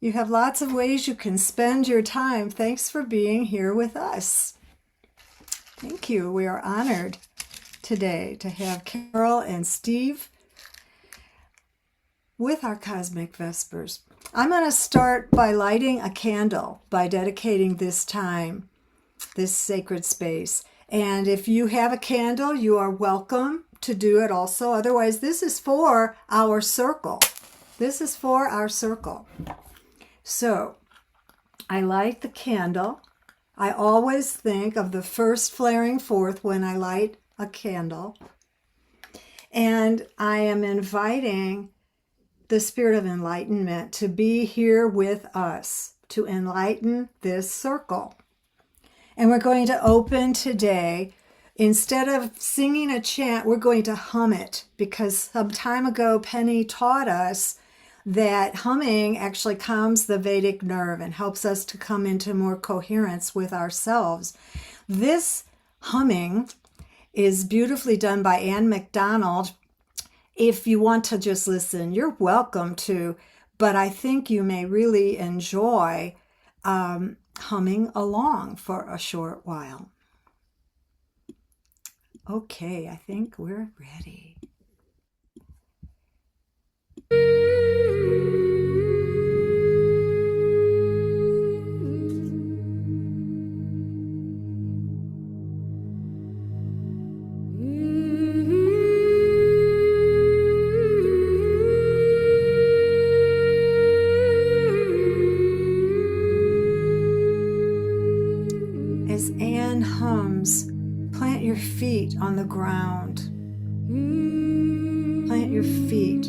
You have lots of ways you can spend your time. Thanks for being here with us. Thank you. We are honored today to have Carol and Steve with our Cosmic Vespers. I'm going to start by lighting a candle, by dedicating this time, this sacred space. And if you have a candle, you are welcome to do it also. Otherwise, this is for our circle. This is for our circle. So I light the candle. I always think of the first flaring forth when I light a candle. And I am inviting the spirit of enlightenment to be here with us, to enlighten this circle. And we're going to open today. Instead of singing a chant, we're going to hum it, because some time ago Penny taught us that humming actually calms the Vedic nerve and helps us to come into more coherence with ourselves. This humming is beautifully done by Anne MacDonald. If you want to just listen, you're welcome to, but I think you may really enjoy humming along for a short while. Okay, I think we're ready. As Anne hums, plant your feet on the ground. Plant your feet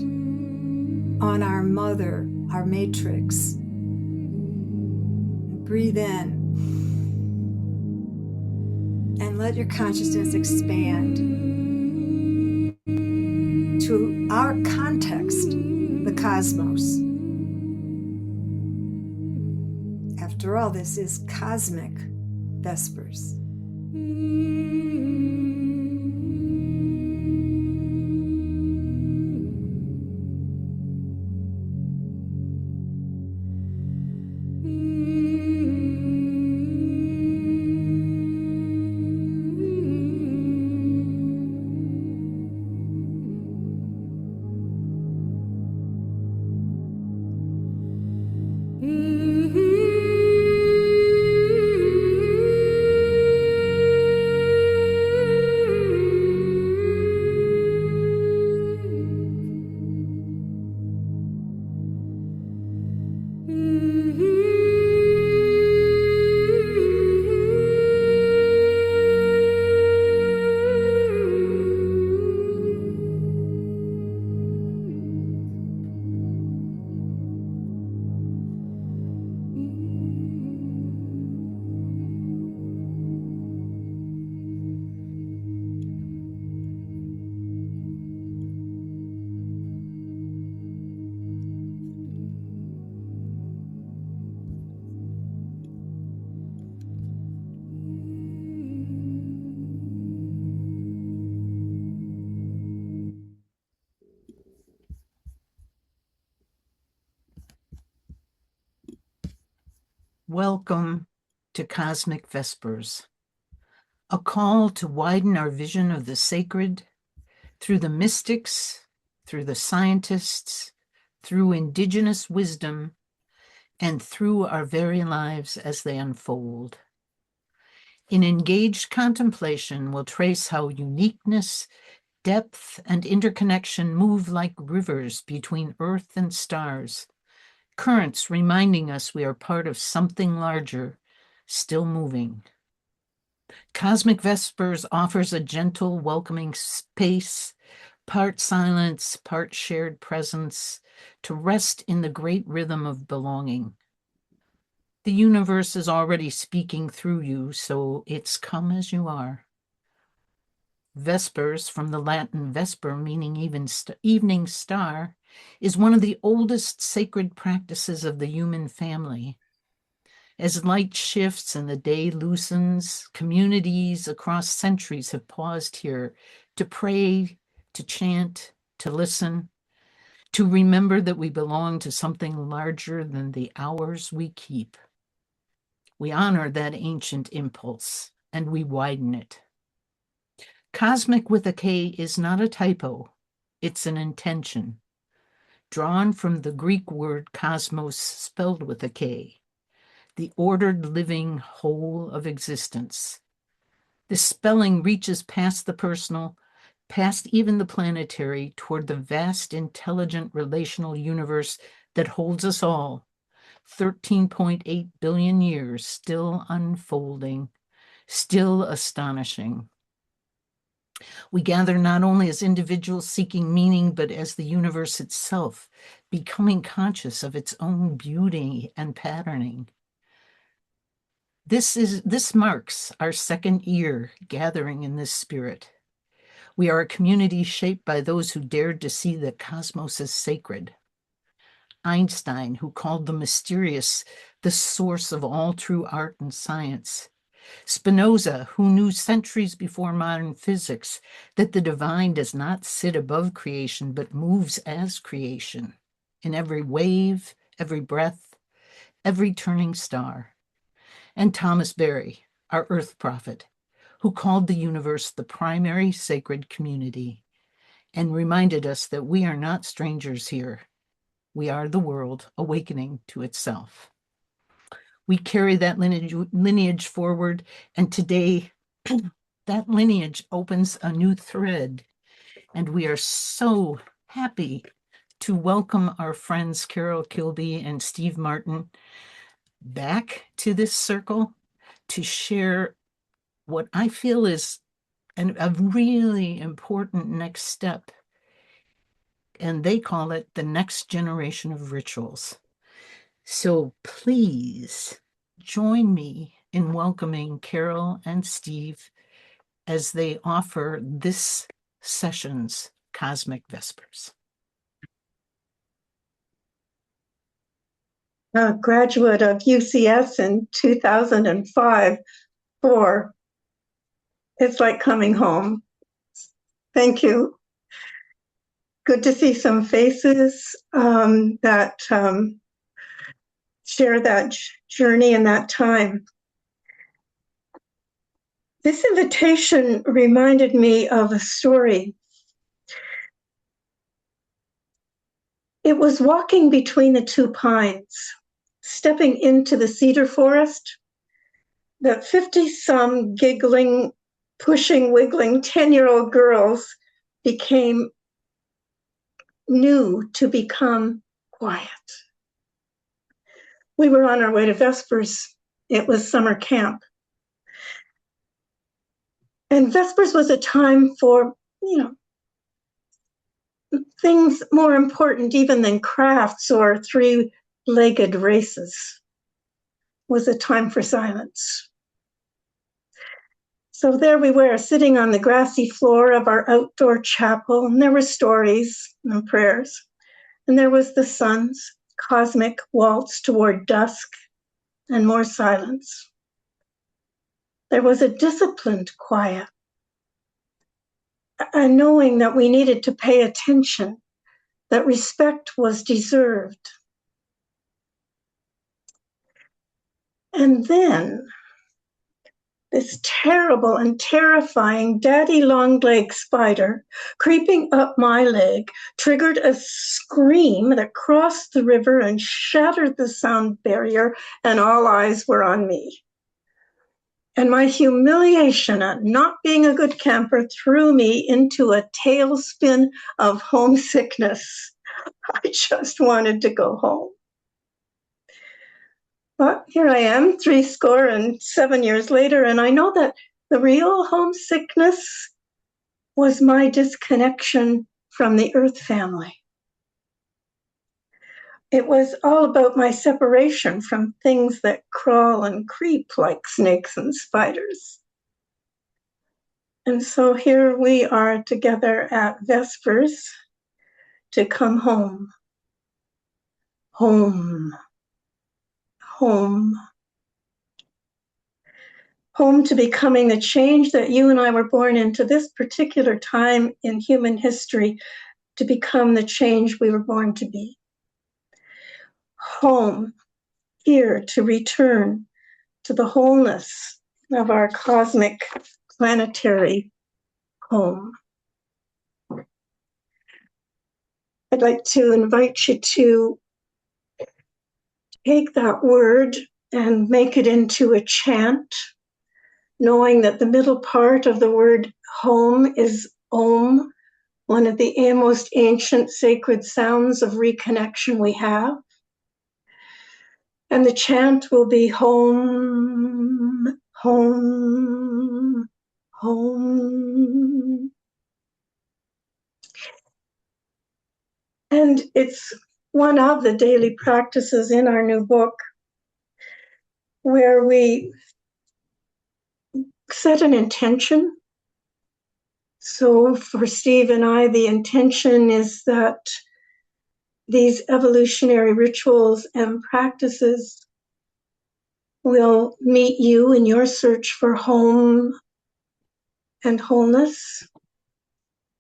on our mother, our matrix. Breathe in and let your consciousness expand to our context, the cosmos. After all, this is Cosmic Vespers. Welcome to Cosmic Vespers, a call to widen our vision of the sacred through the mystics, through the scientists, through indigenous wisdom, and through our very lives as they unfold. In engaged contemplation, we'll trace how uniqueness, depth, and interconnection move like rivers between earth and stars, currents reminding us we are part of something larger, still moving. Cosmic Vespers offers a gentle, welcoming space, part silence, part shared presence, to rest in the great rhythm of belonging. The universe is already speaking through you, so it's come as you are. Vespers, from the Latin vesper, meaning evening star, is one of the oldest sacred practices of the human family. As light shifts and the day loosens, communities across centuries have paused here to pray, to chant, to listen, to remember that we belong to something larger than the hours we keep. We honor that ancient impulse and we widen it. Cosmic with a K is not a typo, it's an intention, drawn from the Greek word cosmos spelled with a K, the ordered living whole of existence. This spelling reaches past the personal, past even the planetary, toward the vast, intelligent, relational universe that holds us all. 13.8 billion years still unfolding, still astonishing. We gather not only as individuals seeking meaning, but as the universe itself, becoming conscious of its own beauty and patterning. This marks our second year gathering in this spirit. We are a community shaped by those who dared to see the cosmos as sacred. Einstein, who called the mysterious the source of all true art and science. Spinoza, who knew centuries before modern physics that the divine does not sit above creation, but moves as creation in every wave, every breath, every turning star. And Thomas Berry, our earth prophet, who called the universe the primary sacred community and reminded us that we are not strangers here. We are the world awakening to itself. We carry that lineage forward, and today that lineage opens a new thread, and we are so happy to welcome our friends Carol Kilby and Steve Martin back to this circle to share what I feel is a really important next step, and they call it the next generation of rituals. So please join me in welcoming Carol and Steve as they offer this session's Cosmic Vespers. A graduate of UCS in 2005, 4. It's like coming home. Thank you. Good to see some faces that share that journey and that time. This invitation reminded me of a story. It was walking between the two pines, stepping into the cedar forest, that 50-some giggling, pushing, wiggling 10-year-old girls knew to become quiet. We were on our way to Vespers. It was summer camp. And Vespers was a time for, things more important even than crafts or three-legged races. It was a time for silence. So there we were, sitting on the grassy floor of our outdoor chapel, and there were stories and prayers. And there was the sun's cosmic waltz toward dusk and more silence. There was a disciplined quiet, a knowing that we needed to pay attention, that respect was deserved. And then this terrible and terrifying daddy long-leg spider creeping up my leg triggered a scream that crossed the river and shattered the sound barrier, and all eyes were on me. And my humiliation at not being a good camper threw me into a tailspin of homesickness. I just wanted to go home. But here I am, 77 years later, and I know that the real homesickness was my disconnection from the Earth family. It was all about my separation from things that crawl and creep like snakes and spiders. And so here we are together at Vespers to come home. Home. Home. Home to becoming the change that you and I were born into this particular time in human history to become the change we were born to be. Home, here to return to the wholeness of our cosmic planetary home. I'd like to invite you to take that word and make it into a chant, knowing that the middle part of the word home is Om, one of the most ancient sacred sounds of reconnection we have. And the chant will be home, home, home. And it's one of the daily practices in our new book where we set an intention. So for Steve and I, the intention is that these evolutionary rituals and practices will meet you in your search for home and wholeness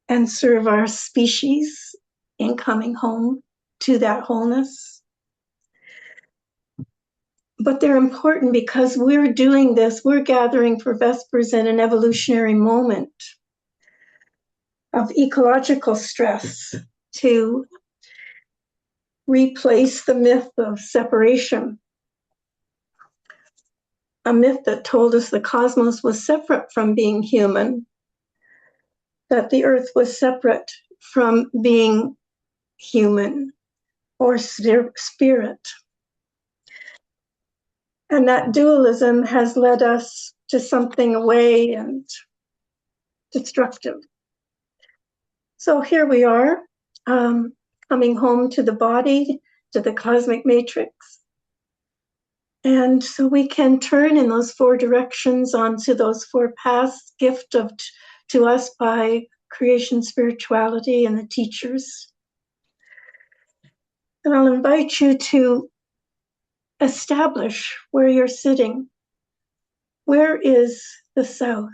and serve our species in coming home to that wholeness. But they're important because we're doing this, we're gathering for Vespers in an evolutionary moment of ecological stress to replace the myth of separation, a myth that told us the cosmos was separate from being human, that the earth was separate from being human or spirit. And that dualism has led us to something away and destructive. So here we are, coming home to the body, to the cosmic matrix. And so we can turn in those four directions onto those four paths, gift of to us by creation spirituality and the teachers. And I'll invite you to establish where you're sitting. Where is the south?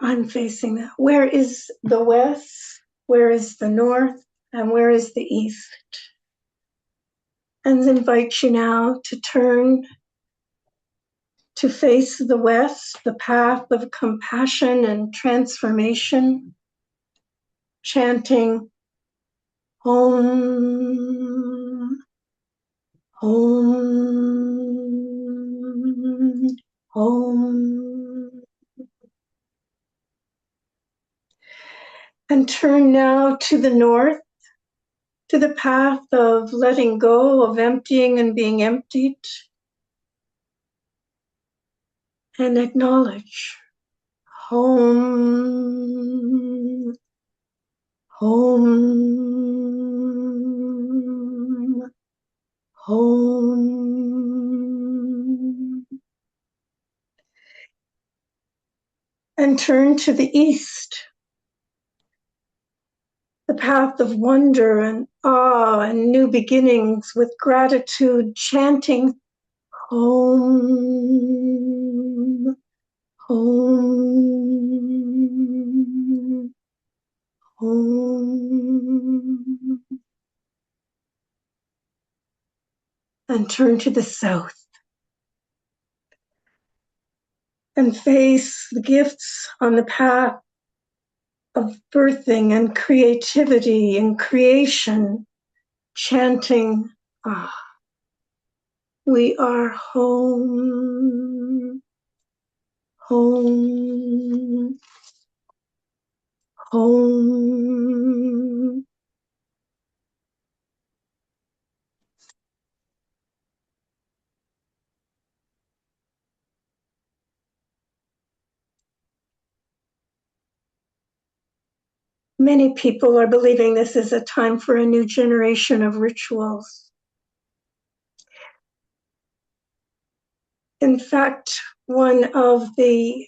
I'm facing that. Where is the west? Where is the north? And where is the east? And invite you now to turn to face the west, the path of compassion and transformation, chanting Om, Om, Om. And turn now to the north, to the path of letting go, of emptying and being emptied. And acknowledge home, home, home. And turn to the east, the path of wonder and awe and new beginnings with gratitude, chanting home, home, home. And turn to the south and face the gifts on the path of birthing and creativity and creation, chanting, ah, we are home, home, home. Many people are believing this is a time for a new generation of rituals. In fact, one of the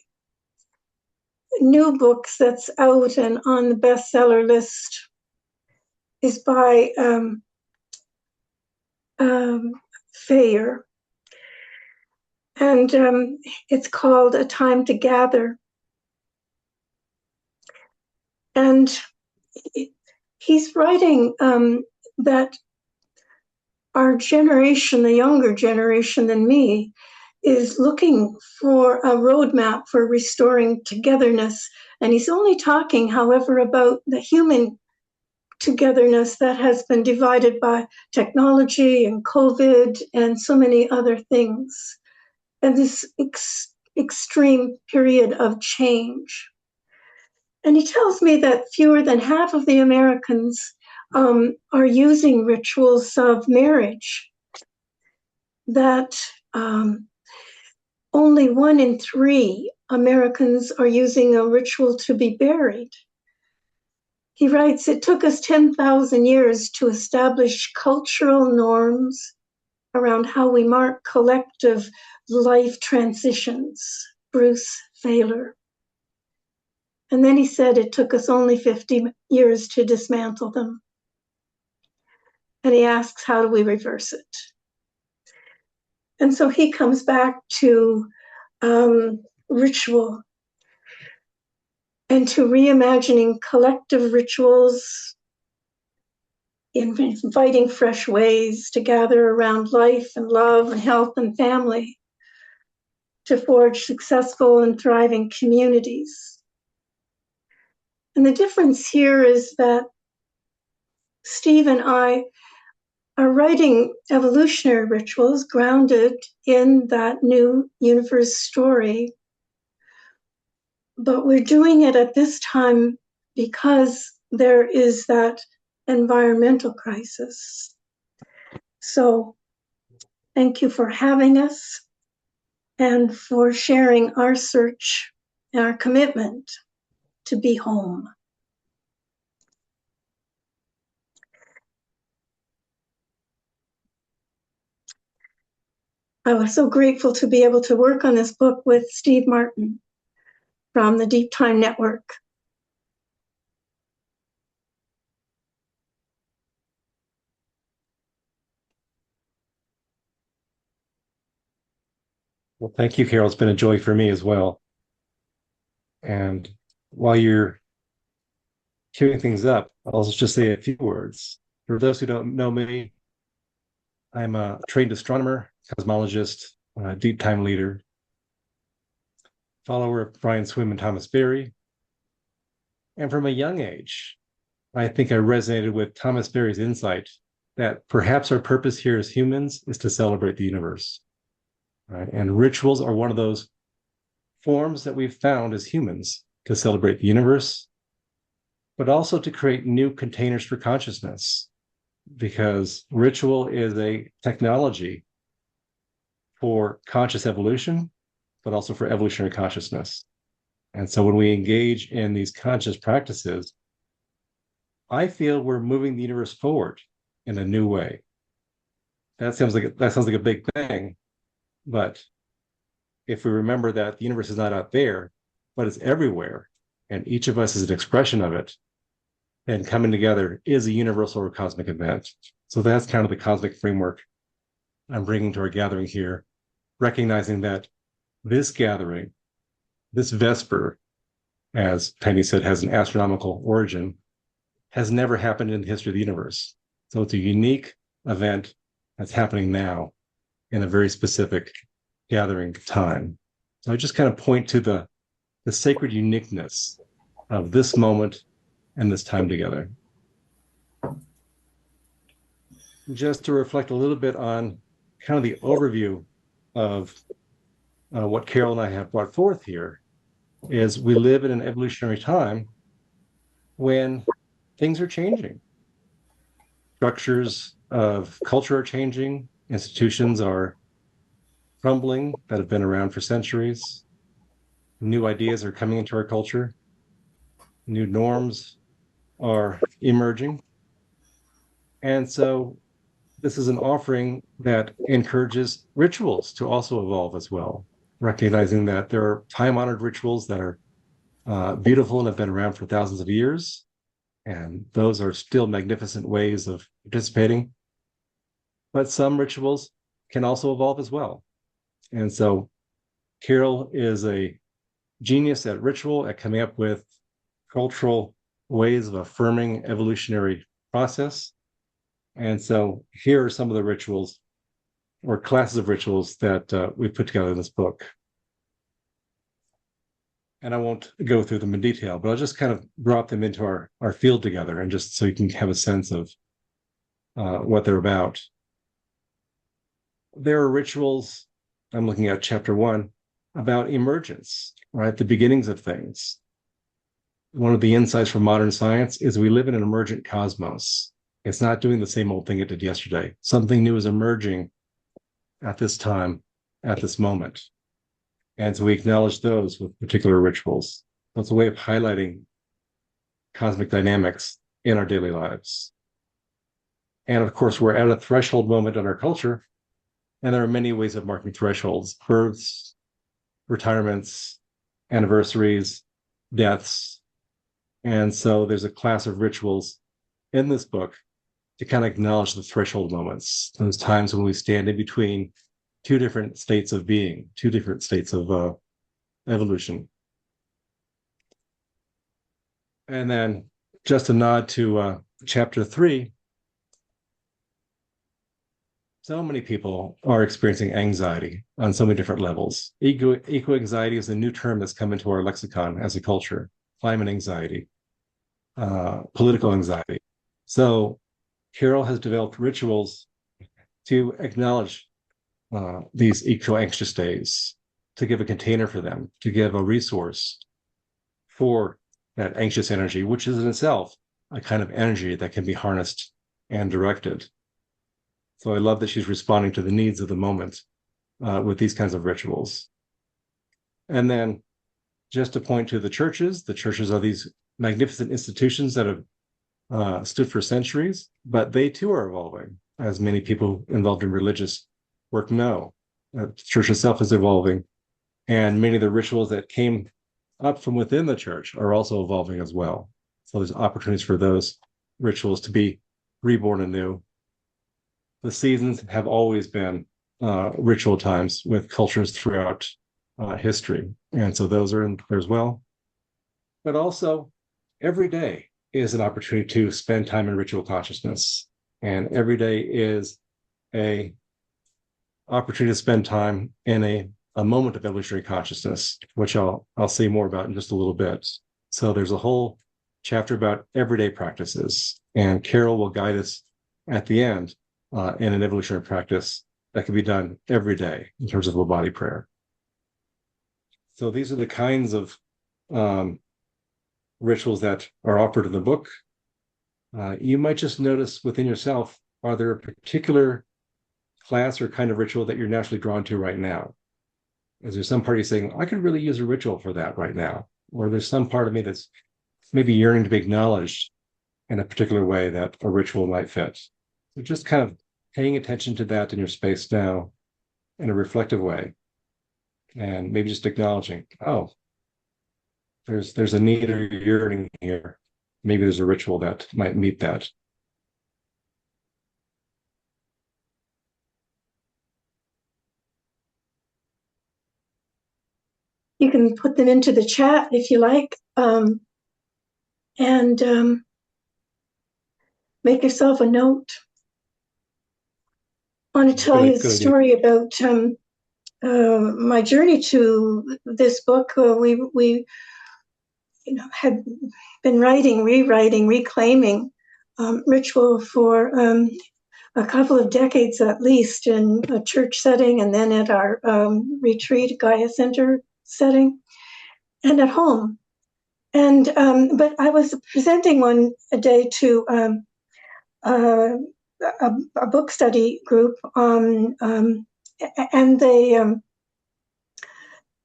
new books that's out and on the bestseller list is by Fayer. And it's called A Time to Gather. And he's writing that our generation, the younger generation than me, is looking for a roadmap for restoring togetherness. And he's only talking, however, about the human togetherness that has been divided by technology and COVID and so many other things, and this extreme period of change. And he tells me that fewer than half of the Americans are using rituals of marriage, that only 1 in 3 Americans are using a ritual to be buried. He writes, it took us 10,000 years to establish cultural norms around how we mark collective life transitions. Bruce Failer. And then he said it took us only 50 years to dismantle them. And he asks, how do we reverse it? And so he comes back to ritual and to reimagining collective rituals, inviting fresh ways to gather around life and love and health and family, to forge successful and thriving communities. And the difference here is that Steve and I are writing evolutionary rituals grounded in that new universe story, but we're doing it at this time because there is that environmental crisis. So thank you for having us and for sharing our search and our commitment to be home. I was so grateful to be able to work on this book with Steve Martin from the Deep Time Network. Well, thank you, Carol. It's been a joy for me as well. And while you're queuing things up, I'll just say a few words. For those who don't know me, I'm a trained astronomer, cosmologist, deep time leader, follower of Brian Swimme and Thomas Berry. And from a young age, I think I resonated with Thomas Berry's insight that perhaps our purpose here as humans is to celebrate the universe. Right? And rituals are one of those forms that we've found as humans to celebrate the universe, but also to create new containers for consciousness, because ritual is a technology for conscious evolution, but also for evolutionary consciousness. And so when we engage in these conscious practices, I feel we're moving the universe forward in a new way. That sounds like a big thing, but if we remember that the universe is not out there, but it's everywhere, and each of us is an expression of it, then coming together is a universal or cosmic event. So that's kind of the cosmic framework I'm bringing to our gathering here, recognizing that this gathering, this Vesper, as Penny said, has an astronomical origin, has never happened in the history of the universe. So it's a unique event that's happening now in a very specific gathering time. So I just kind of point to the sacred uniqueness of this moment and this time together. Just to reflect a little bit on kind of the overview of what Carol and I have brought forth here, is we live in an evolutionary time when things are changing. Structures of culture are changing, institutions are crumbling that have been around for centuries. New ideas are coming into our culture. New norms are emerging. And so this is an offering that encourages rituals to also evolve as well, recognizing that there are time-honored rituals that are beautiful and have been around for thousands of years. And those are still magnificent ways of participating. But some rituals can also evolve as well. And so Carol is a genius at ritual, at coming up with cultural ways of affirming evolutionary process. And so here are some of the rituals or classes of rituals that we've put together in this book. And I won't go through them in detail, but I'll just kind of drop them into our field together, and just so you can have a sense of what they're about. There are rituals, I'm looking at chapter 1, about emergence, right? The beginnings of things. One of the insights from modern science is we live in an emergent cosmos. It's not doing the same old thing it did yesterday. Something new is emerging at this time, at this moment. And so we acknowledge those with particular rituals. So it's a way of highlighting cosmic dynamics in our daily lives. And of course, we're at a threshold moment in our culture, and there are many ways of marking thresholds: births, retirements, anniversaries, deaths. And so there's a class of rituals in this book to kind of acknowledge the threshold moments, those times when we stand in between two different states of being, two different states of evolution. And then just a nod to chapter 3. So many people are experiencing anxiety on so many different levels. Eco-anxiety is a new term that's come into our lexicon as a culture. Climate anxiety, political anxiety. So Carol has developed rituals to acknowledge these eco-anxious days, to give a container for them, to give a resource for that anxious energy, which is in itself a kind of energy that can be harnessed and directed. So I love that she's responding to the needs of the moment with these kinds of rituals. And then just to point to the churches are these magnificent institutions that have stood for centuries, but they too are evolving, as many people involved in religious work know. The church itself is evolving, and many of the rituals that came up from within the church are also evolving as well. So there's opportunities for those rituals to be reborn anew. The seasons have always been ritual times with cultures throughout history, and so those are in there as well. But also, every day is an opportunity to spend time in ritual consciousness, and every day is a opportunity to spend time in a moment of evolutionary consciousness, which I'll say more about in just a little bit. So there's a whole chapter about everyday practices, and Carol will guide us at the end in an evolutionary practice that can be done every day in terms of a body prayer. So these are the kinds of rituals that are offered in the book. You might just notice within yourself, are there a particular class or kind of ritual that you're naturally drawn to right now? Is there some part of you saying, I could really use a ritual for that right now? Or there's some part of me that's maybe yearning to be acknowledged in a particular way that a ritual might fit. So just kind of paying attention to that in your space now in a reflective way, and maybe just acknowledging, oh, there's a need or yearning here. Maybe there's a ritual that might meet that. You can put them into the chat if you like, and make yourself a note. I want to tell you a story about my journey to this book. We had been writing, rewriting, reclaiming ritual for a couple of decades at least, in a church setting, and then at our retreat, Gaia Center setting, and at home. And but I was presenting one day to a book study group, and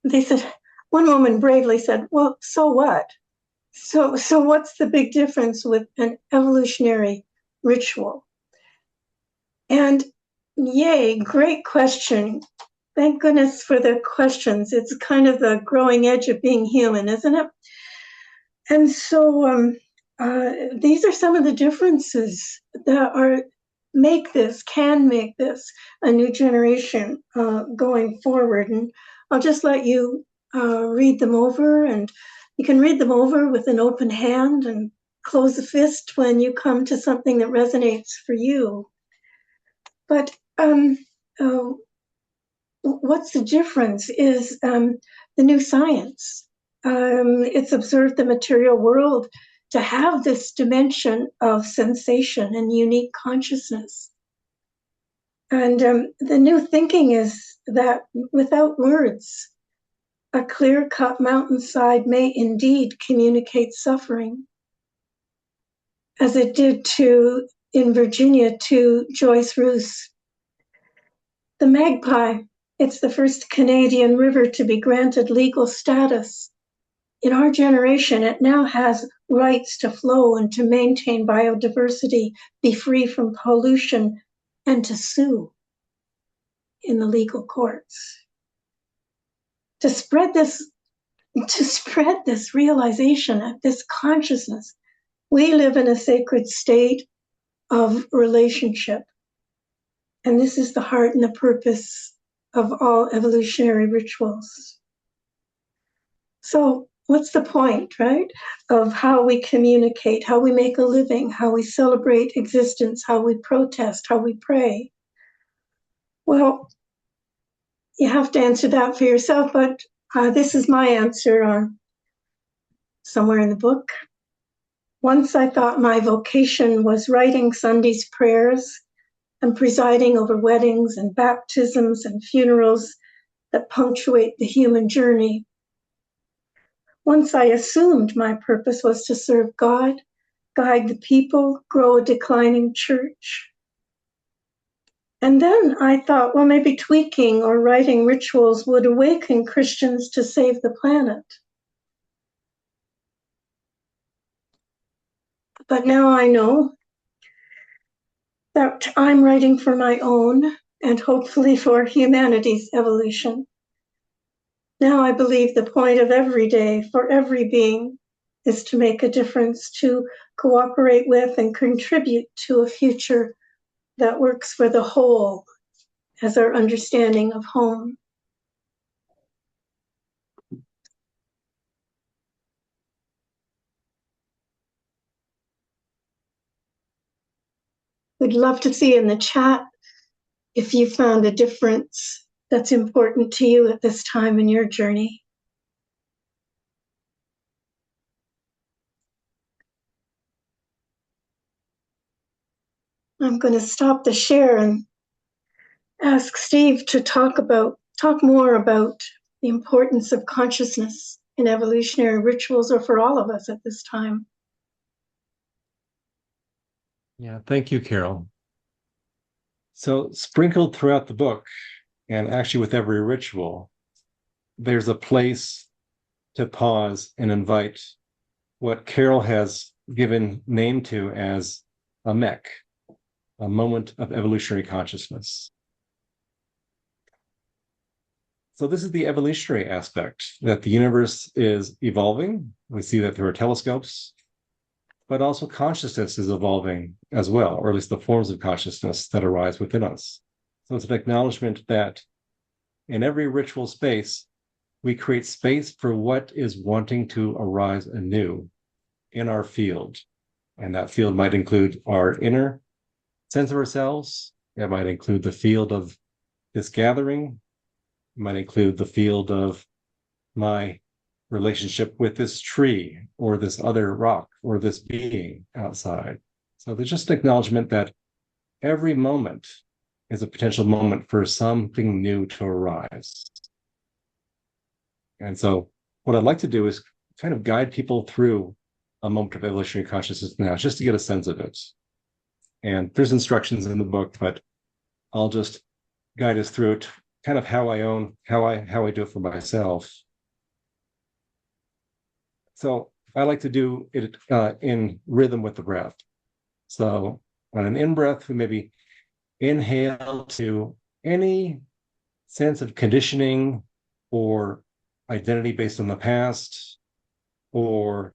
they said, one woman bravely said, well, so what? So what's the big difference with an evolutionary ritual? And yay, great question. Thank goodness for the questions. It's kind of the growing edge of being human, isn't it? And so these are some of the differences that can make this a new generation going forward. And I'll just let you read them over, and you can read them over with an open hand and close a fist when you come to something that resonates for you. But what's the difference is the new science. It's observed the material world to have this dimension of sensation and unique consciousness. And the new thinking is that without words, a clear-cut mountainside may indeed communicate suffering, as it did in Virginia to Joyce Roos. The Magpie, it's the first Canadian river to be granted legal status. In our generation, it now has rights to flow and to maintain biodiversity, be free from pollution, and to sue in the legal courts. To spread this realization, this consciousness, we live in a sacred state of relationship. And this is the heart and the purpose of all evolutionary rituals. So what's the point, right, of how we communicate, how we make a living, how we celebrate existence, how we protest, how we pray? Well, you have to answer that for yourself, but this is my answer somewhere in the book. Once I thought my vocation was writing Sunday's prayers and presiding over weddings and baptisms and funerals that punctuate the human journey. Once I assumed my purpose was to serve God, guide the people, grow a declining church. And then I thought, well, maybe tweaking or writing rituals would awaken Christians to save the planet. But now I know that I'm writing for my own and hopefully for humanity's evolution. Now I believe the point of every day for every being is to make a difference, to cooperate with and contribute to a future that works for the whole as our understanding of home. We'd love to see in the chat if you found a difference that's important to you at this time in your journey. I'm going to stop the share and ask Steve to talk more about the importance of consciousness in evolutionary rituals, or for all of us at this time. Yeah, thank you, Carol. So sprinkled throughout the book, and actually with every ritual, there's a place to pause and invite what Carol has given name to as a mech, a moment of evolutionary consciousness. So this is the evolutionary aspect, that the universe is evolving. We see that through our telescopes, but also consciousness is evolving as well, or at least the forms of consciousness that arise within us. So it's an acknowledgement that in every ritual space, we create space for what is wanting to arise anew in our field. And that field might include our inner sense of ourselves. It might include the field of this gathering. It might include the field of my relationship with this tree or this other rock or this being outside. So there's just an acknowledgement that every moment is a potential moment for something new to arise. And so what I'd like to do is kind of guide people through a moment of evolutionary consciousness now, just to get a sense of it. And there's instructions in the book, but I'll just guide us through it, kind of how I do it for myself. So I like to do it in rhythm with the breath. So on an in-breath, we maybe inhale to any sense of conditioning or identity based on the past, or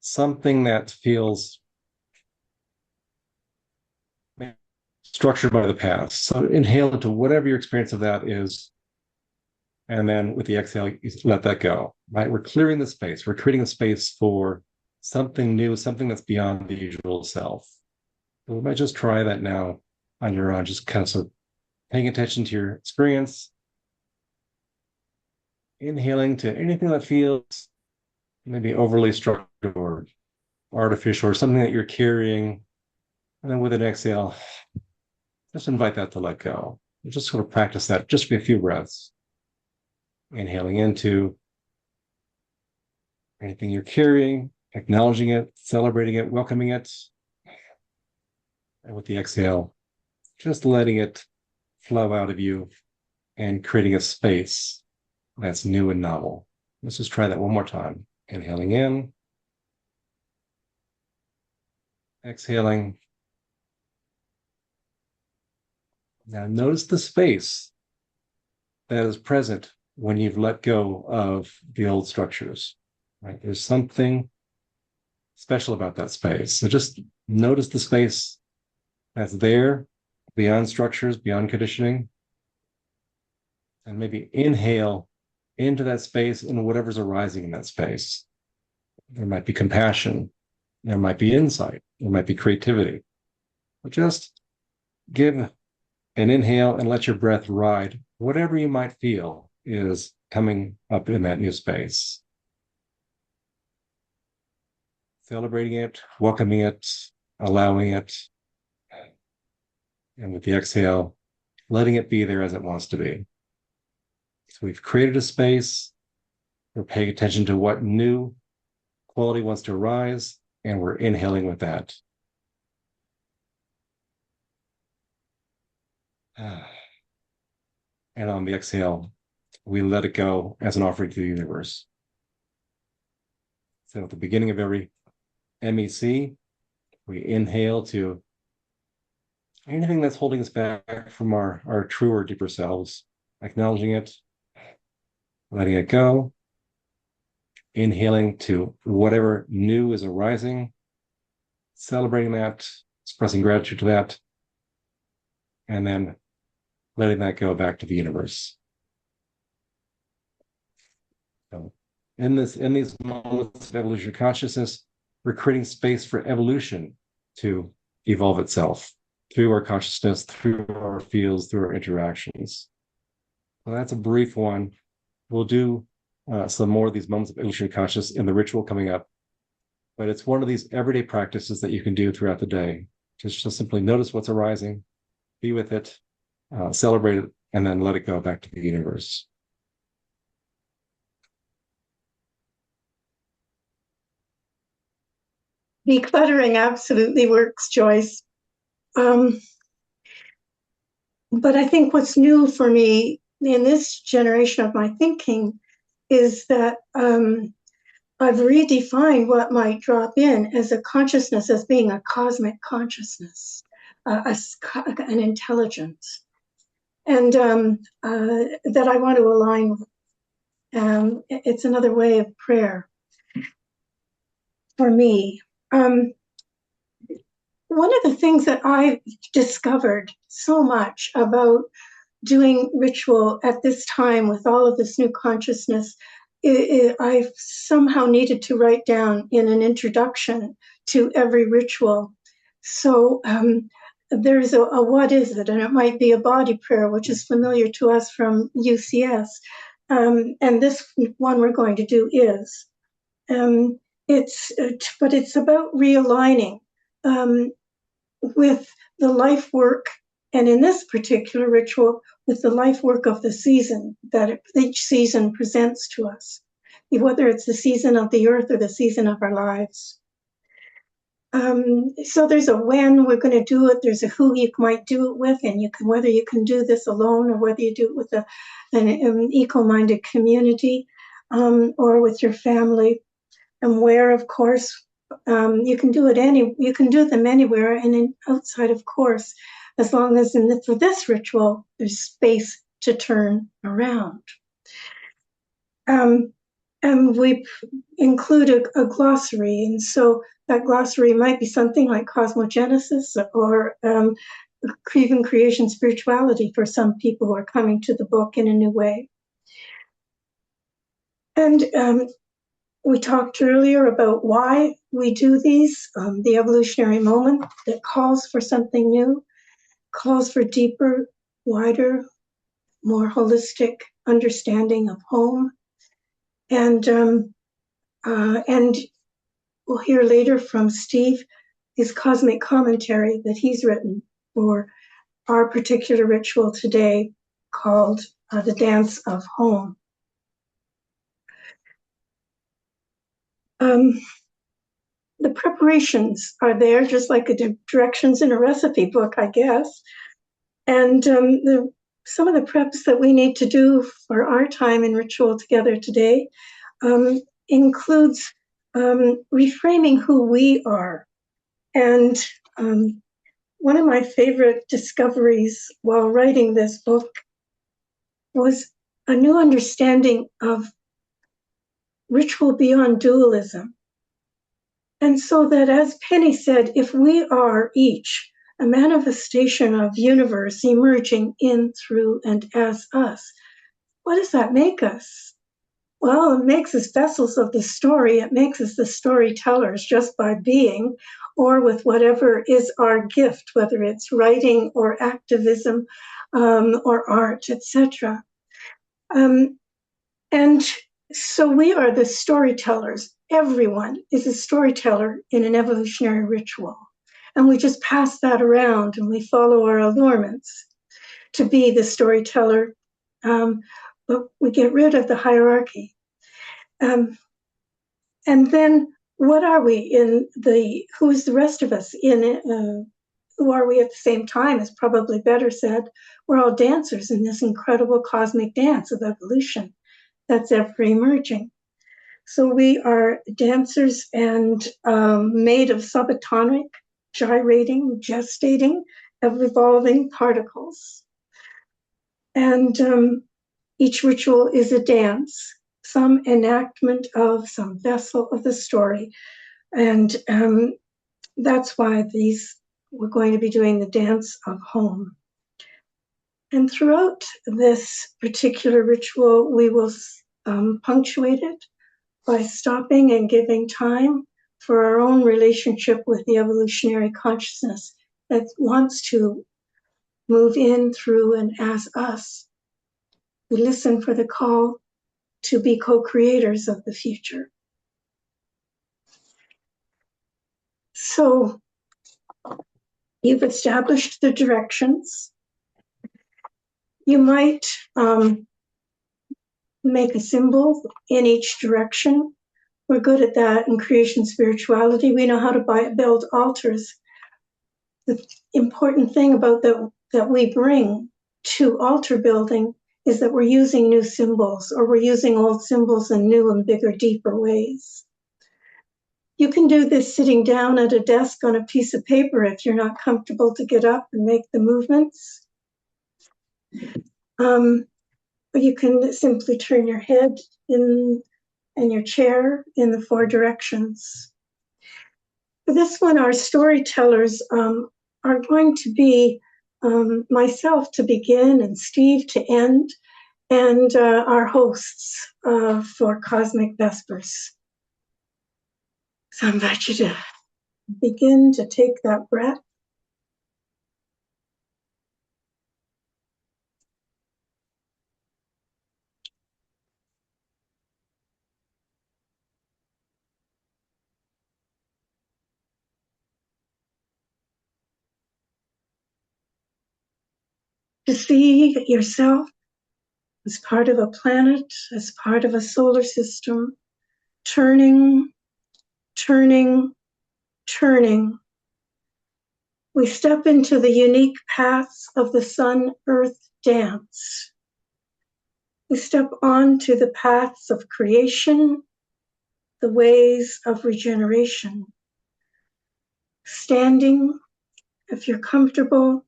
something that feels structured by the past. So inhale into whatever your experience of that is. And then with the exhale, you let that go, right? We're clearing the space. We're creating a space for something new, something that's beyond the usual self. So we might just try that now on your own, just kind of sort of paying attention to your experience, inhaling to anything that feels maybe overly structured or artificial or something that you're carrying. And then with an exhale, just invite that to let go. Just sort of practice that just for a few breaths. Inhaling into anything you're carrying, acknowledging it, celebrating it, welcoming it. And with the exhale, just letting it flow out of you and creating a space that's new and novel. Let's just try that one more time. Inhaling in, exhaling. Now notice the space that is present when you've let go of the old structures, right? There's something special about that space. So just notice the space that's there, beyond structures, beyond conditioning, and maybe inhale into that space and whatever's arising in that space. There might be compassion, there might be insight, there might be creativity. But just give an inhale and let your breath ride whatever you might feel is coming up in that new space. Celebrating it, welcoming it, allowing it, and with the exhale, letting it be there as it wants to be. So we've created a space, we're paying attention to what new quality wants to arise, and we're inhaling with that. And on the exhale, we let it go as an offering to the universe. So at the beginning of every MEC, we inhale to anything that's holding us back from our truer, deeper selves, acknowledging it, letting it go, inhaling to whatever new is arising, celebrating that, expressing gratitude to that, and then letting that go back to the universe. So in these moments of evolution of consciousness, we're creating space for evolution to evolve itself through our consciousness, through our fields, through our interactions. So that's a brief one. We'll do some more of these moments of evolution of consciousness in the ritual coming up. But it's one of these everyday practices that you can do throughout the day. Just simply notice what's arising, be with it, celebrate it, and then let it go back to the universe. Decluttering absolutely works, Joyce. But I think what's new for me in this generation of my thinking is that I've redefined what might drop in as a consciousness as being a cosmic consciousness, an intelligence, and that I want to align with. It's another way of prayer for me. One of the things that I discovered so much about doing ritual at this time with all of this new consciousness, I somehow needed to write down in an introduction to every ritual. So there's a what is it? And it might be a body prayer, which is familiar to us from UCS. And this one we're going to do is. But it's about realigning with the life work, and in this particular ritual, with the life work of the season that each season presents to us, whether it's the season of the earth or the season of our lives. So there's a when we're going to do it, there's a who you might do it with, and whether you can do this alone or whether you do it with an eco-minded community or with your family, and where, of course, you can do them anywhere and outside of course, as long as for this ritual, there's space to turn around. And we include a glossary, and so that glossary might be something like cosmogenesis or even creation spirituality for some people who are coming to the book in a new way. And We talked earlier about why we do these, the evolutionary moment that calls for something new, calls for deeper, wider, more holistic understanding of home. And we'll hear later from Steve his cosmic commentary that he's written for our particular ritual today called the Dance of Home. The preparations are there, just like the directions in a recipe book, I guess. And some of the preps that we need to do for our time in ritual together today includes reframing who we are. And one of my favorite discoveries while writing this book was a new understanding of ritual beyond dualism. And so that, as Penny said, if we are each a manifestation of universe emerging in, through, and as us, what does that make us? Well, it makes us vessels of the story. It makes us the storytellers just by being, or with whatever is our gift, whether it's writing or activism or art, etc. And so we are the storytellers. Everyone is a storyteller in an evolutionary ritual. And we just pass that around and we follow our allurements to be the storyteller. But we get rid of the hierarchy. And then what are we in the, who is the rest of us in, who are we at the same time is probably better said. We're all dancers in this incredible cosmic dance of evolution that's ever emerging. So we are dancers and made of subatomic, gyrating, gestating, evolving particles. And each ritual is a dance, some enactment of some vessel of the story. And that's why we're going to be doing the dance of home. And throughout this particular ritual, we will punctuate it by stopping and giving time for our own relationship with the evolutionary consciousness that wants to move in, through, and as us. We listen for the call to be co-creators of the future. So you've established the directions. You might make a symbol in each direction. We're good at that in creation spirituality. We know how to build altars. The important thing about that we bring to altar building is that we're using new symbols, or we're using old symbols in new and bigger, deeper ways. You can do this sitting down at a desk on a piece of paper if you're not comfortable to get up and make the movements. Or you can simply turn your head and your chair in the 4 directions. For this one, our storytellers are going to be myself to begin and Steve to end, and our hosts for Cosmic Vespers. So I invite you to begin to take that breath. To see yourself as part of a planet, as part of a solar system, turning, turning, turning. We step into the unique paths of the Sun-Earth dance. We step onto the paths of creation, the ways of regeneration. Standing, if you're comfortable,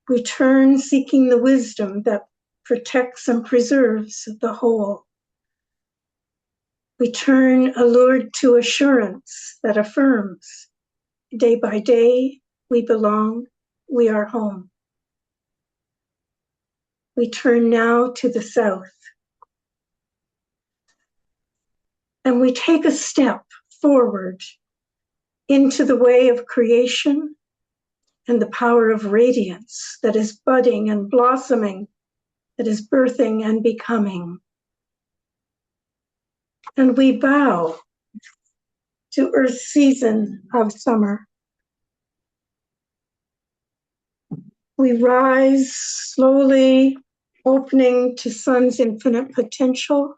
we turn seeking the wisdom that protects and preserves the whole. We turn allured to assurance that affirms, day by day, we belong, we are home. We turn now to the south. and we take a step forward into the way of creation and the power of radiance that is budding and blossoming, that is birthing and becoming. And we bow to Earth's season of summer. We rise slowly, opening to sun's infinite potential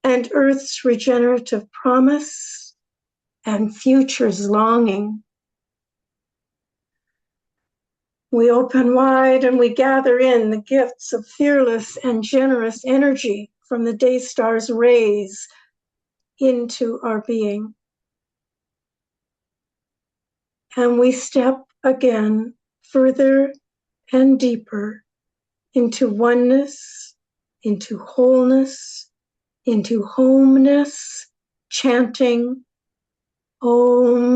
and Earth's regenerative promise and future's longing. We open wide and we gather in the gifts of fearless and generous energy from the day star's rays into our being. And we step again further and deeper into oneness, into wholeness, into homeness, chanting Om,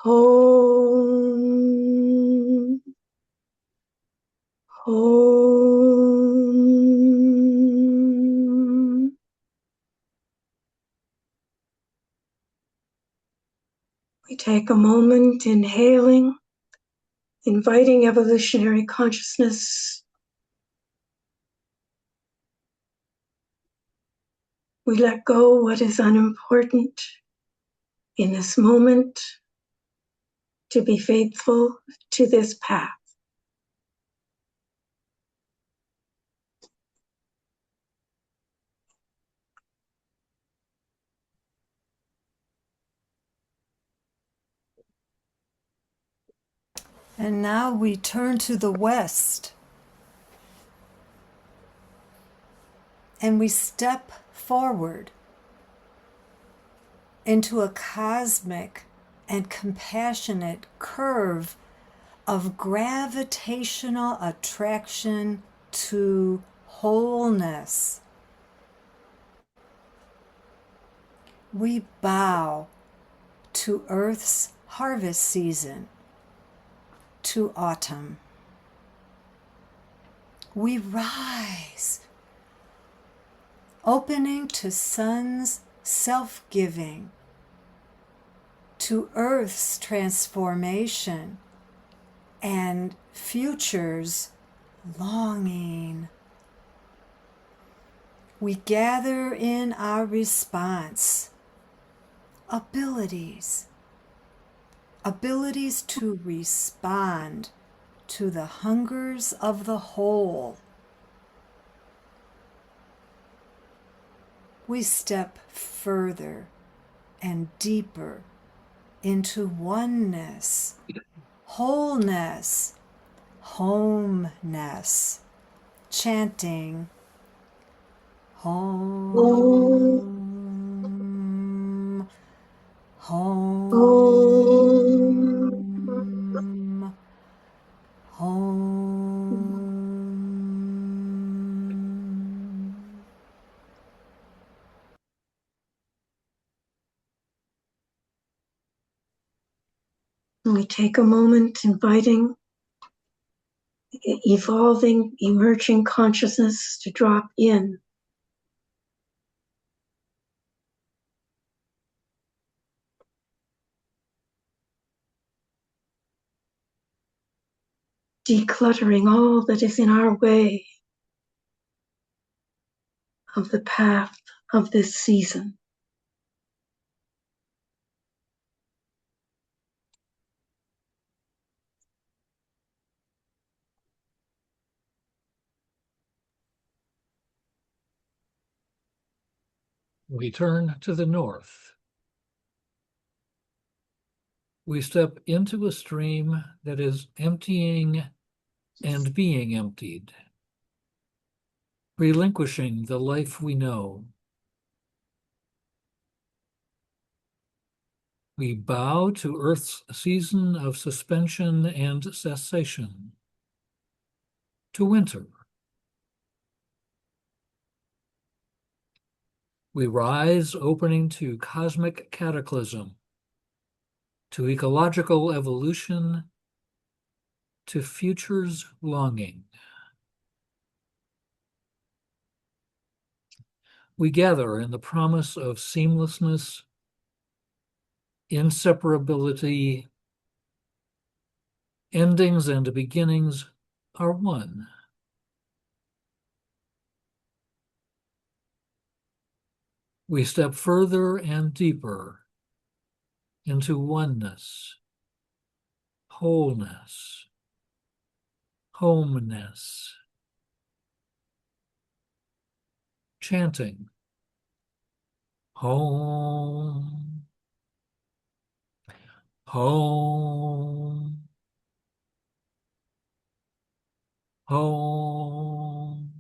Om, Om. We take a moment inhaling, inviting evolutionary consciousness. We let go what is unimportant in this moment to be faithful to this path. And now we turn to the west and we step forward into a cosmic and compassionate curve of gravitational attraction to wholeness. We bow to Earth's harvest season, to autumn. We rise, opening to sun's self-giving, to Earth's transformation and future's longing. We gather in our response abilities to respond to the hungers of the whole. We step further and deeper into oneness, wholeness, homeness, chanting Home, home, home. We take a moment inviting evolving, emerging consciousness to drop in. Decluttering all that is in our way of the path of this season. We turn to the north. We step into a stream that is emptying and being emptied, relinquishing the life we know. We bow to Earth's season of suspension and cessation, to winter. We rise, opening to cosmic cataclysm, to ecological evolution, to future's longing. We gather in the promise of seamlessness, inseparability, endings and beginnings are one. We step further and deeper into oneness, wholeness, homeness, chanting, home, home, home.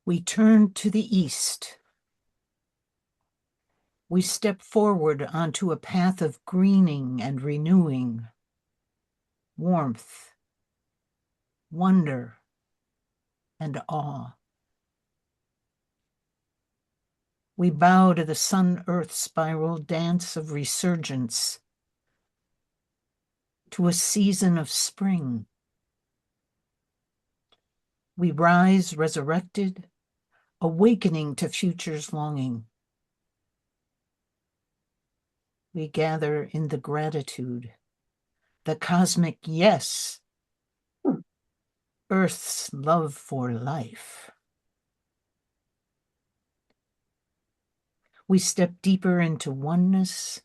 We turn to the east. We step forward onto a path of greening and renewing, warmth, wonder, and awe. We bow to the sun-earth spiral dance of resurgence, to a season of spring. We rise resurrected, awakening to future's longing. We gather in the gratitude, the cosmic yes, Earth's love for life. We step deeper into oneness,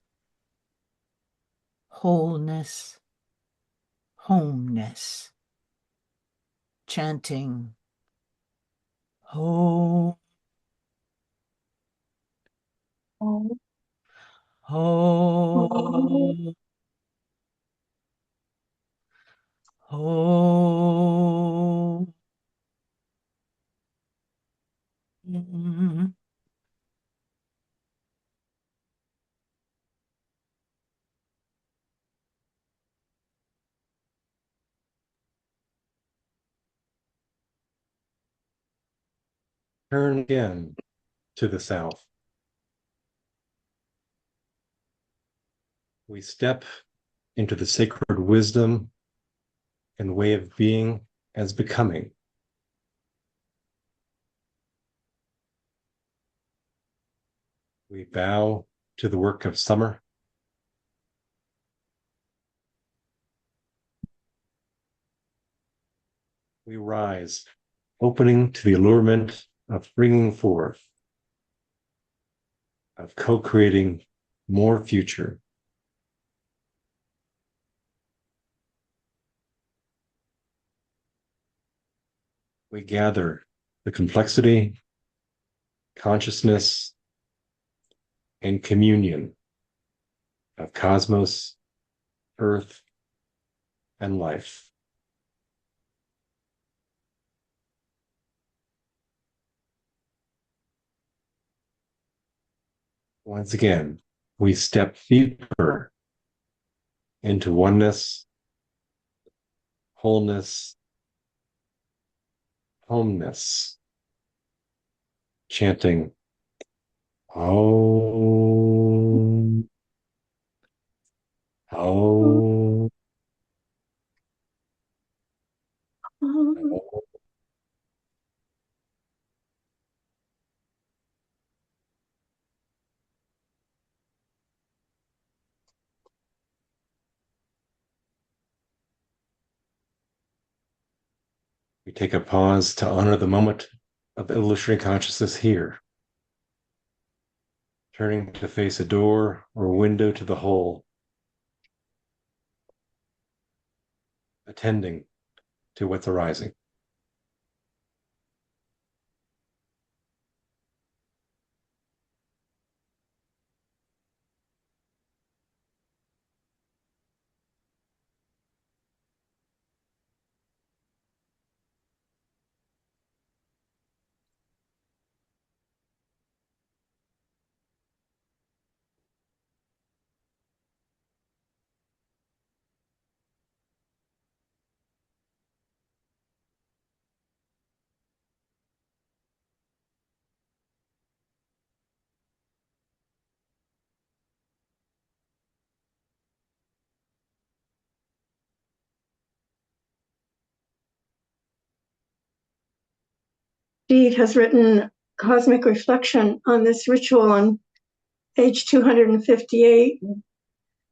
wholeness, homeness, chanting, home, Oh, home, home. Turn again to the south. We step into the sacred wisdom and way of being as becoming. We bow to the work of summer. We rise, opening to the allurement of bringing forth, of co-creating more future. We gather the complexity, consciousness, and communion of cosmos, earth, and life. Once again, we step deeper into oneness, wholeness, homeness, chanting Om, Om, oh, Om. We take a pause to honor the moment of illusionary consciousness here, turning to face a door or window to the whole, attending to what's arising. Steve has written Cosmic Reflection on this ritual on page 258.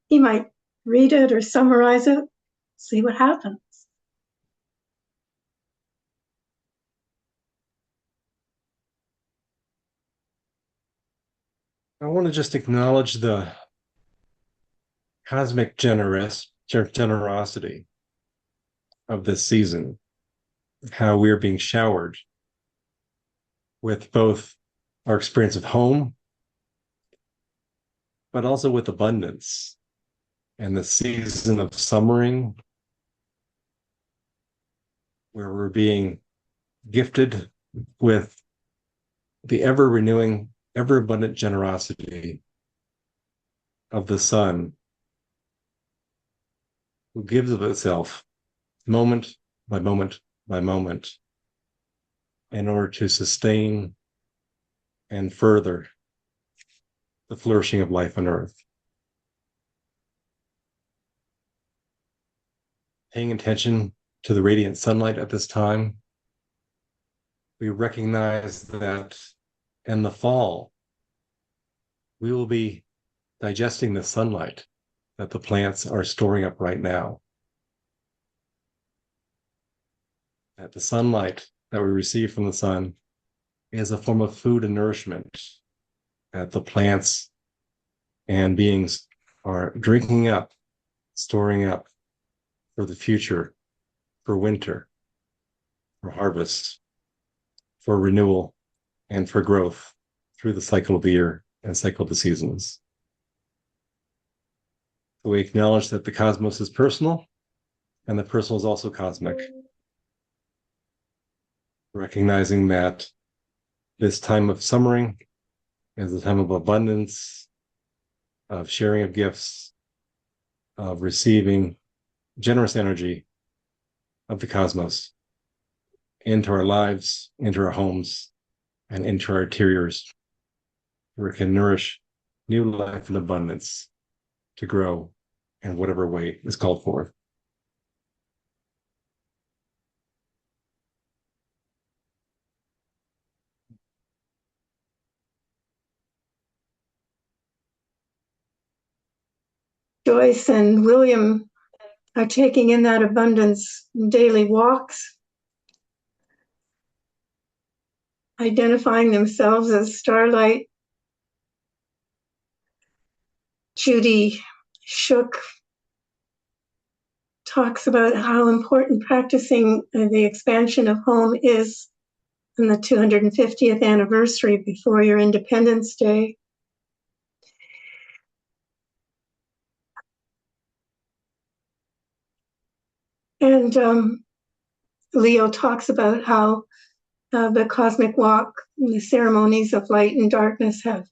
He might read it or summarize it, see what happens. I want to just acknowledge the cosmic generosity of this season, how we're being showered with both our experience of home, but also with abundance and the season of summering, where we're being gifted with the ever renewing, ever abundant generosity of the sun, who gives of itself moment by moment by moment in order to sustain and further the flourishing of life on earth. Paying attention to the radiant sunlight at this time, we recognize that in the fall, we will be digesting the sunlight that the plants are storing up right now. That the sunlight that we receive from the sun is a form of food and nourishment that the plants and beings are drinking up, storing up for the future, for winter, for harvest, for renewal, and for growth through the cycle of the year and cycle of the seasons. So we acknowledge that the cosmos is personal, and the personal is also cosmic. Recognizing that this time of summering is a time of abundance, of sharing of gifts, of receiving generous energy of the cosmos into our lives, into our homes, and into our interiors, where it can nourish new life and abundance to grow in whatever way is called for. Joyce and William are taking in that abundance in daily walks, identifying themselves as starlight. Judy Shook talks about how important practicing the expansion of home is on the 250th anniversary before your Independence Day. And Leo talks about how the cosmic walk, the ceremonies of light and darkness have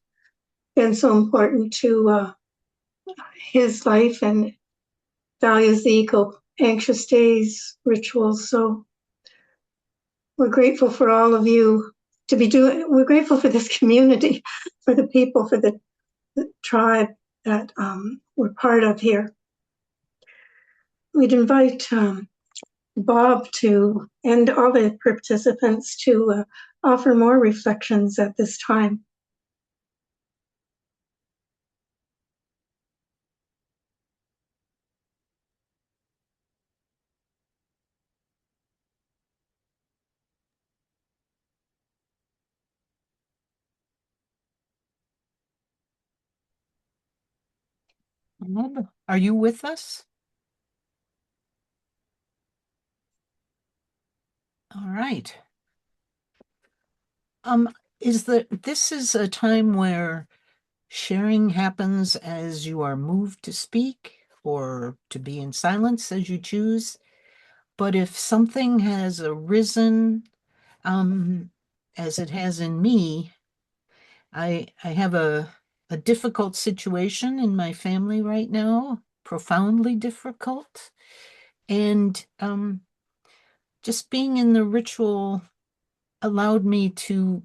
been so important to his life, and values the eco-anxious days rituals. So we're grateful for all of you to be doing, we're grateful for this community, for the people, for the tribe that we're part of here. We'd invite Bob to, and all the participants to offer more reflections at this time. Bob, are you with us? All right. This is a time where sharing happens as you are moved to speak or to be in silence as you choose. But if something has arisen, as it has in me, I have a difficult situation in my family right now, profoundly difficult. And just being in the ritual allowed me to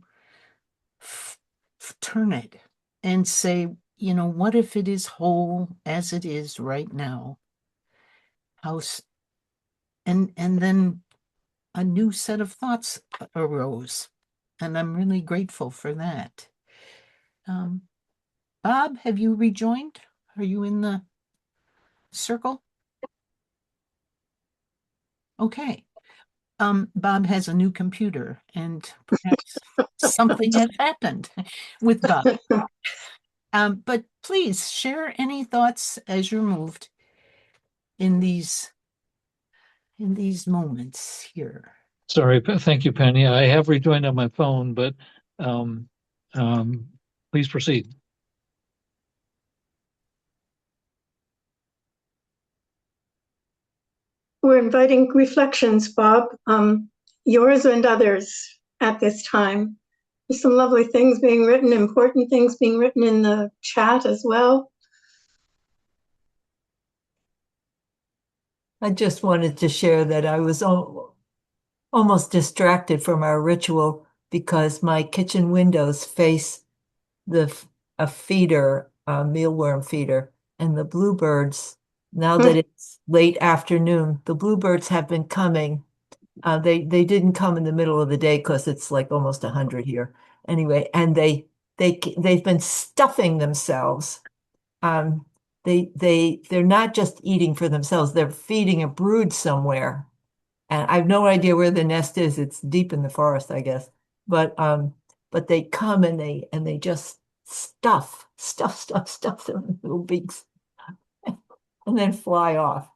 turn it and say, you know, what if it is whole as it is right now? And then a new set of thoughts arose. and I'm really grateful for that. Bob, have you rejoined? Are you in the circle? Okay. Bob has a new computer, and perhaps something has happened with Bob. But please share any thoughts as you're moved in these moments here. Sorry, thank you, Penny. I have rejoined on my phone, but please proceed. We're inviting reflections, Bob, yours and others at this time. There's some lovely things being written, important things being written in the chat as well. I just wanted to share that I was almost distracted from our ritual because my kitchen windows face a feeder, a mealworm feeder, and the bluebirds, now that it's late afternoon, the bluebirds have been coming. They didn't come in the middle of the day because it's like almost 100 here. Anyway, and they've been stuffing themselves. They're not just eating for themselves, they're feeding a brood somewhere. And I have no idea where the nest is. It's deep in the forest, I guess. But they come and they just stuff their little beaks and then fly off.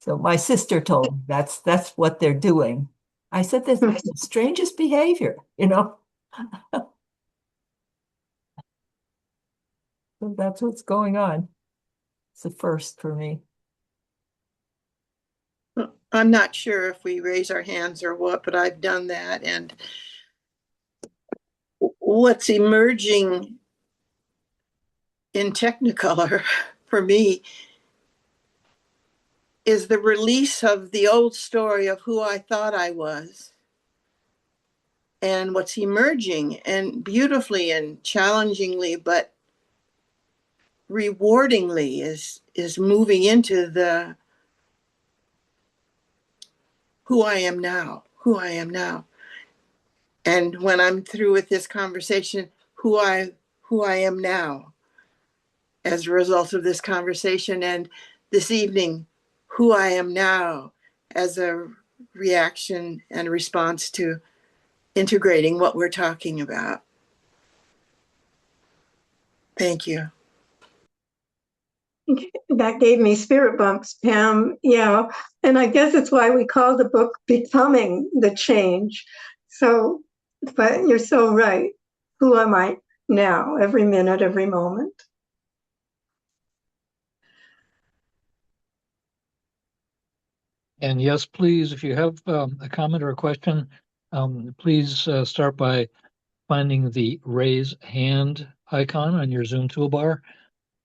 So my sister told me that's what they're doing. I said that's the strangest behavior, you know. So that's what's going on. It's a first for me. I'm not sure if we raise our hands or what, but I've done that. And what's emerging in Technicolor for me is the release of the old story of who I thought I was. And what's emerging, and beautifully and challengingly, but rewardingly, is moving into the who I am now. And when I'm through with this conversation, who I am now as a result of this conversation, and this evening, who I am now as a reaction and response to integrating what we're talking about. Thank you. That gave me spirit bumps, Pam. Yeah. And I guess it's why we call the book Becoming the Change. So, but you're so right. Who am I now? Every minute, every moment. And yes, please, if you have a comment or a question, please start by finding the raise hand icon on your Zoom toolbar,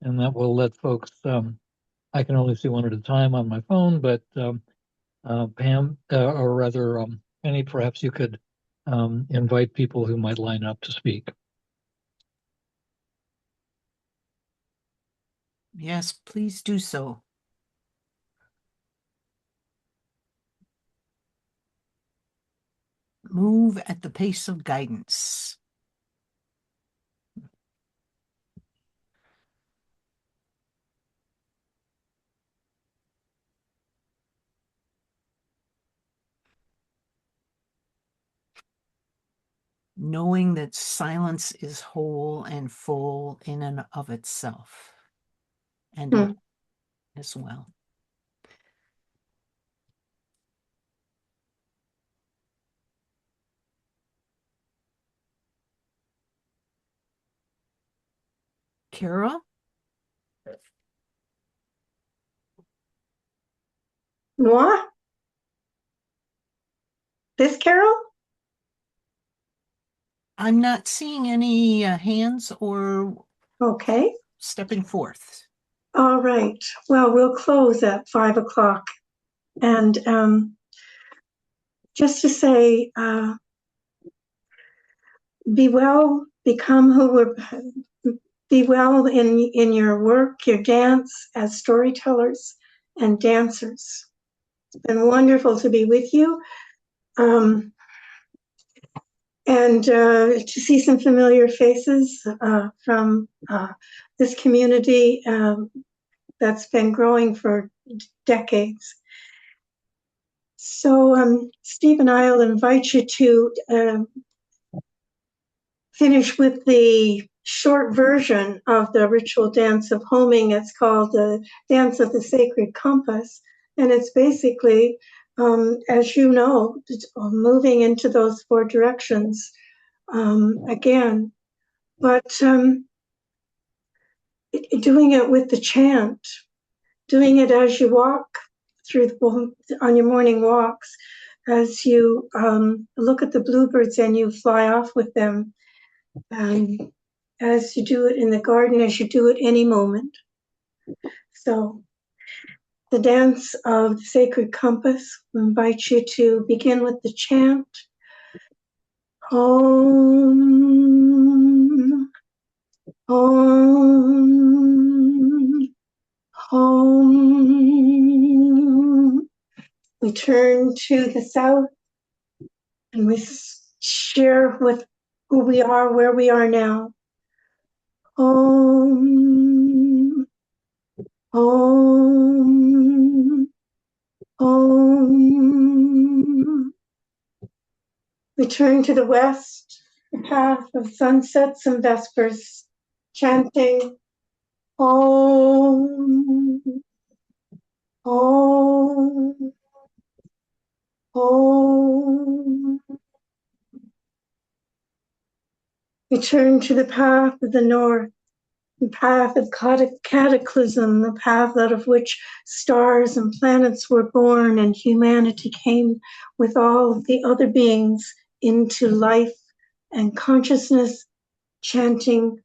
and that will let folks, I can only see one at a time on my phone, but Pam, or rather Penny, perhaps you could invite people who might line up to speak. Yes, please do so. Move at the pace of guidance. Knowing that silence is whole and full in and of itself, and as well. Kara? Moi? This Carol? I'm not seeing any hands or Okay. stepping forth. All right. Well, we'll close at 5 o'clock. And just to say, be well, become who we're, be well in your work, your dance as storytellers and dancers. It's been wonderful to be with you. and to see some familiar faces from this community that's been growing for decades. So Steve and I will invite you to finish with the short version of the ritual dance of homing. It's called the Dance of the Sacred Compass. And it's basically, as you know, moving into those four directions again. But doing it with the chant, doing it as you walk on your morning walks, as you look at the bluebirds and you fly off with them, as you do it in the garden, as you do it any moment. So the dance of the sacred compass, we invite you to begin with the chant. Om, Om, Om. We turn to the south and we share with who we are, where we are now. Om, Om, Om. We turn to the west, the path of sunsets and vespers, chanting Om, Om, Om. We turn to the path of the north, the path of cataclysm, the path out of which stars and planets were born and humanity came with all of the other beings into life and consciousness, chanting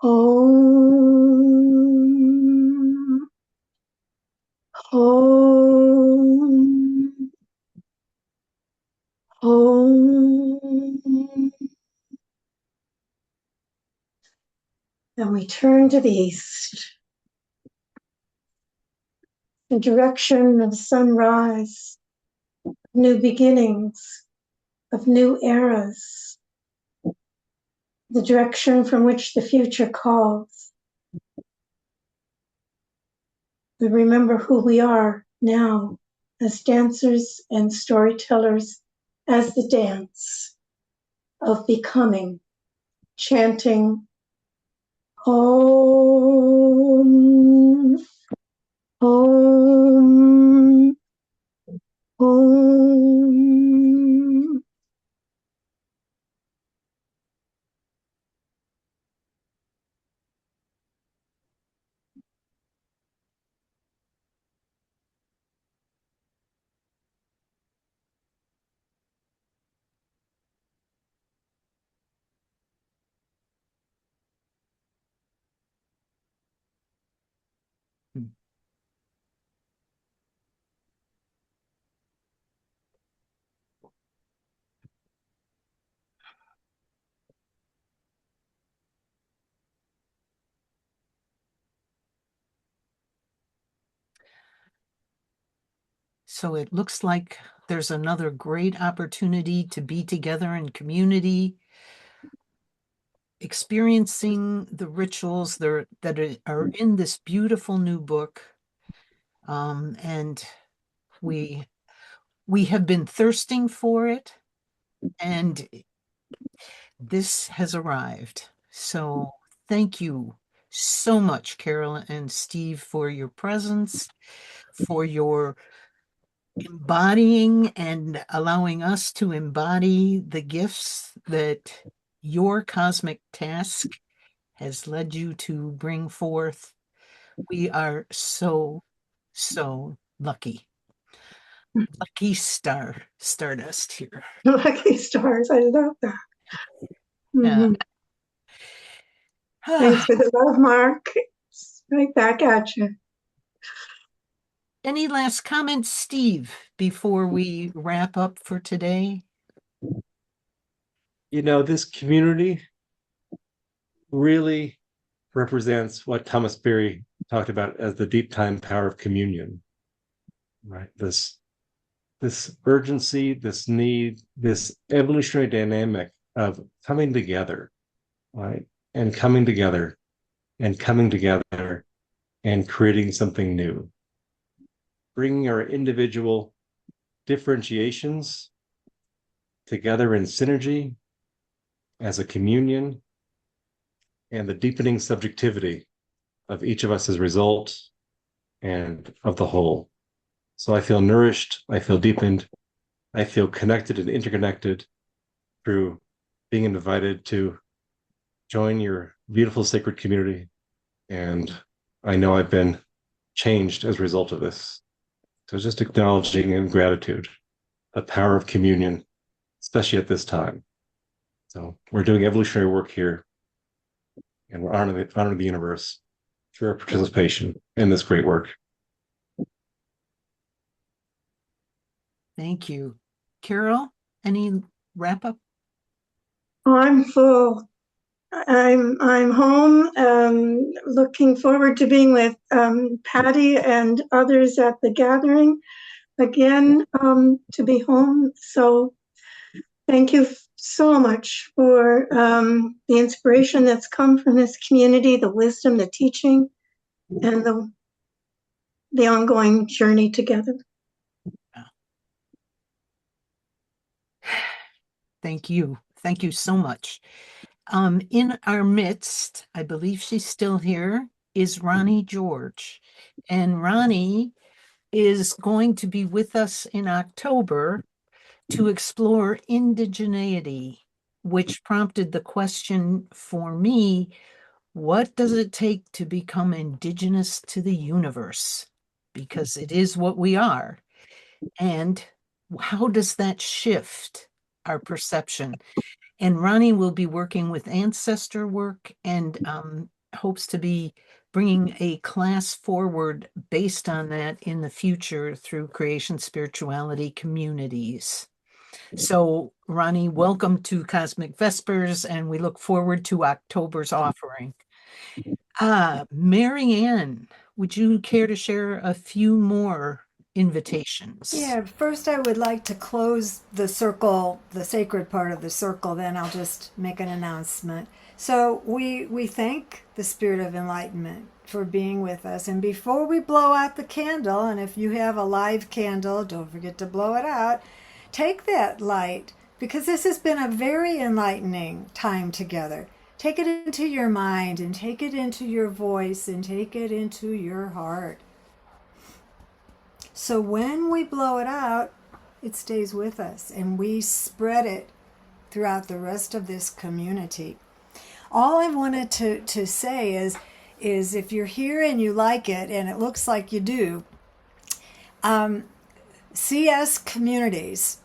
Om, Om, Om. And we turn to the east, the direction of sunrise, new beginnings, of new eras, the direction from which the future calls. We remember who we are now as dancers and storytellers, as the dance of becoming, chanting Om, Om, Om. So it looks like there's another great opportunity to be together in community, experiencing the rituals that are in this beautiful new book. And we have been thirsting for it, and this has arrived. So thank you so much, Carol and Steve, for your presence, for your embodying and allowing us to embody the gifts that your cosmic task has led you to bring forth. We are so, so lucky. Lucky Stardust here. Lucky stars, I love that. Yeah. Thanks for the love, Mark. Right back at you. Any last comments, Steve, before we wrap up for today? You know, this community really represents what Thomas Berry talked about as the deep time power of communion, right? This urgency, this need, this evolutionary dynamic of coming together, right? And coming together and coming together and creating something new, bringing our individual differentiations together in synergy as a communion, and the deepening subjectivity of each of us as a result and of the whole. So I feel nourished, I feel deepened, I feel connected and interconnected through being invited to join your beautiful sacred community. And I know I've been changed as a result of this. So just acknowledging in gratitude the power of communion, especially at this time. So we're doing evolutionary work here, and we're honoring the universe through our participation in this great work. Thank you. Carol, any wrap up? I'm full. I'm home. Looking forward to being with Patty and others at the gathering again. To be home. So thank you so much for the inspiration that's come from this community, the wisdom, the teaching, and the ongoing journey together. Thank you. Thank you so much. In our midst, I believe she's still here, is Ronnie George. And Ronnie is going to be with us in October to explore indigeneity, which prompted the question for me, what does it take to become indigenous to the universe? Because it is what we are. And how does that shift our perception? And Ronnie will be working with ancestor work and hopes to be bringing a class forward based on that in the future through creation spirituality communities. So, Ronnie, welcome to Cosmic Vespers, and we look forward to October's offering. Mary Ann, would you care to share a few more invitations? Yeah, first I would like to close the circle, the sacred part of the circle, then I'll just make an announcement. So we thank the Spirit of Enlightenment for being with us. And before we blow out the candle, and if you have a live candle, don't forget to blow it out, take that light, because this has been a very enlightening time together. Take it into your mind and take it into your voice and take it into your heart. So when we blow it out, it stays with us and we spread it throughout the rest of this community. All I wanted to say is if you're here and you like it, and it looks like you do, CS Communities,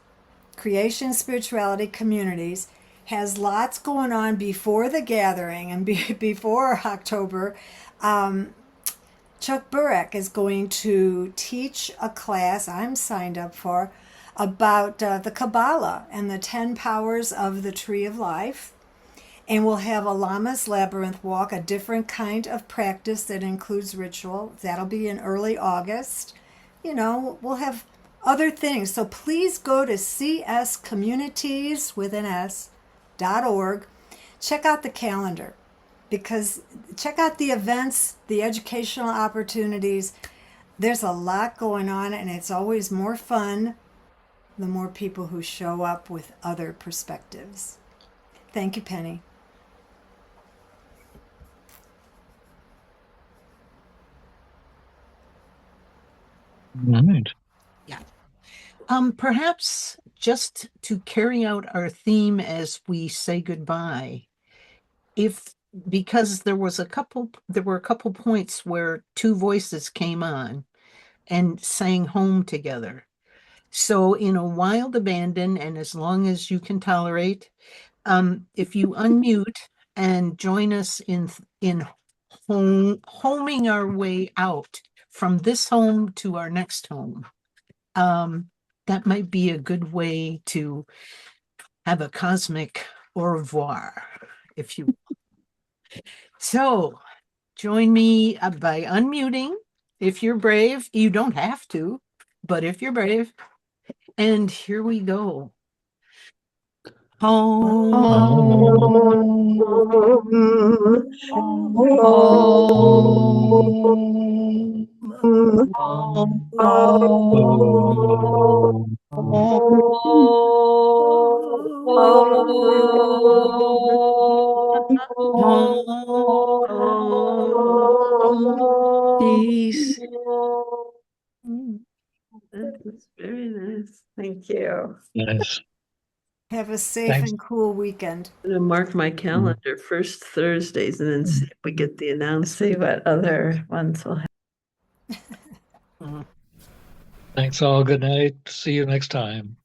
Creation Spirituality Communities, has lots going on before the gathering and before October. Chuck Burek is going to teach a class I'm signed up for about the Kabbalah and the 10 powers of the Tree of Life. And we'll have a Lama's Labyrinth Walk, a different kind of practice that includes ritual. That'll be in early August. You know, we'll have other things. So please go to cscommunities.org. Check out the calendar, because check out the events, the educational opportunities. There's a lot going on, and it's always more fun the more people who show up with other perspectives. Thank you, Penny. All right. Yeah. Perhaps just to carry out our theme as we say goodbye, because there were a couple points where two voices came on and sang home together. So in a wild abandon, and as long as you can tolerate, if you unmute and join us in homing our way out from this home to our next home, that might be a good way to have a cosmic au revoir, if you will. So join me by unmuting. If you're brave, you don't have to, but if you're brave, and here we go. Peace. That was very nice. Thank you. Nice. Have a safe Thanks. and cool weekend. I'm gonna mark my calendar first Thursdays and then see if we get the announcement, see what other ones will have. Thanks all. Good night. See you next time.